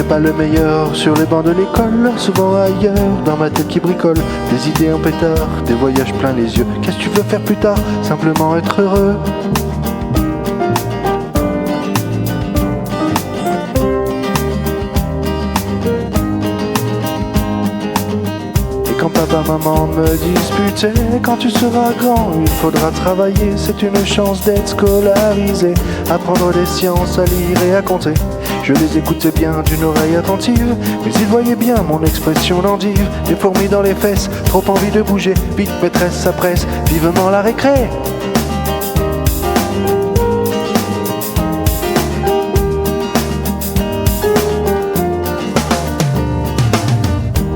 pas le meilleur sur les bancs de l'école, souvent ailleurs, dans ma tête qui bricole, des idées en pétard, des voyages plein les yeux. Qu'est-ce que tu veux faire plus tard? Simplement être heureux. Quand papa, maman me disputaient, quand tu seras grand, il faudra travailler. C'est une chance d'être scolarisé, apprendre des sciences, à lire et à compter. Je les écoutais bien d'une oreille attentive, mais ils voyaient bien mon expression d'endive. Des fourmis dans les fesses, trop envie de bouger. Vite maîtresse, ça presse, vivement la récré.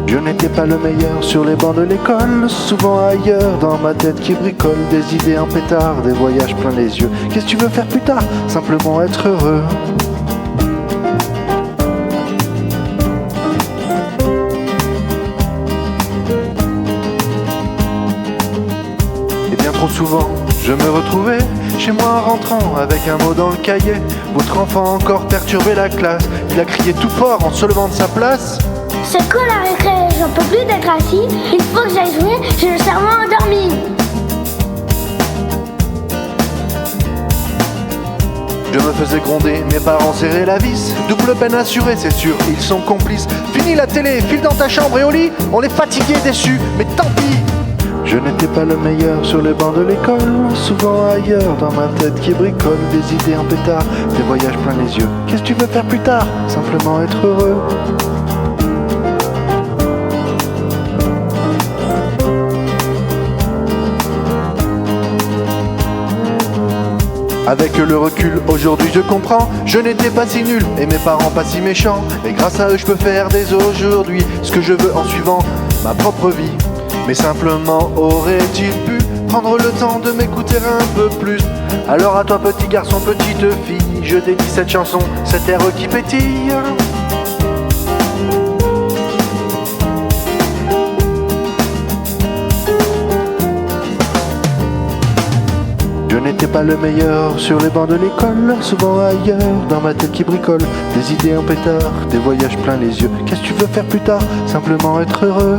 Je n'étais pas le meilleur sur les bancs de l'école, souvent ailleurs, dans ma tête qui bricole, des idées en pétard, des voyages plein les yeux. Qu'est-ce que tu veux faire plus tard? Simplement être heureux. Et bien trop souvent, je me retrouvais chez moi en rentrant avec un mot dans le cahier. Votre enfant a encore perturbé la classe, il a crié tout fort en se levant de sa place. C'est cool la récré, j'en peux plus d'être assis. Il faut que j'aille jouer, j'ai le cerveau endormi. Je me faisais gronder, mes parents serraient la vis. Double peine assurée, c'est sûr, ils sont complices. Fini la télé, file dans ta chambre et au lit. On est fatigué, déçus, mais tant pis. Je n'étais pas le meilleur sur les bancs de l'école, souvent ailleurs, dans ma tête qui bricole, des idées en pétard, des voyages plein les yeux. Qu'est-ce que tu veux faire plus tard? Simplement être heureux. Avec le recul, aujourd'hui je comprends, je n'étais pas si nul et mes parents pas si méchants. Et grâce à eux je peux faire dès aujourd'hui ce que je veux en suivant ma propre vie. Mais simplement aurait-il pu prendre le temps de m'écouter un peu plus? Alors à toi petit garçon, petite fille, je dédie cette chanson, cet air qui pétille. Je n'étais pas le meilleur sur les bancs de l'école, souvent ailleurs, dans ma tête qui bricole, des idées en pétard, des voyages plein les yeux. Qu'est-ce que tu veux faire plus tard? Simplement être heureux.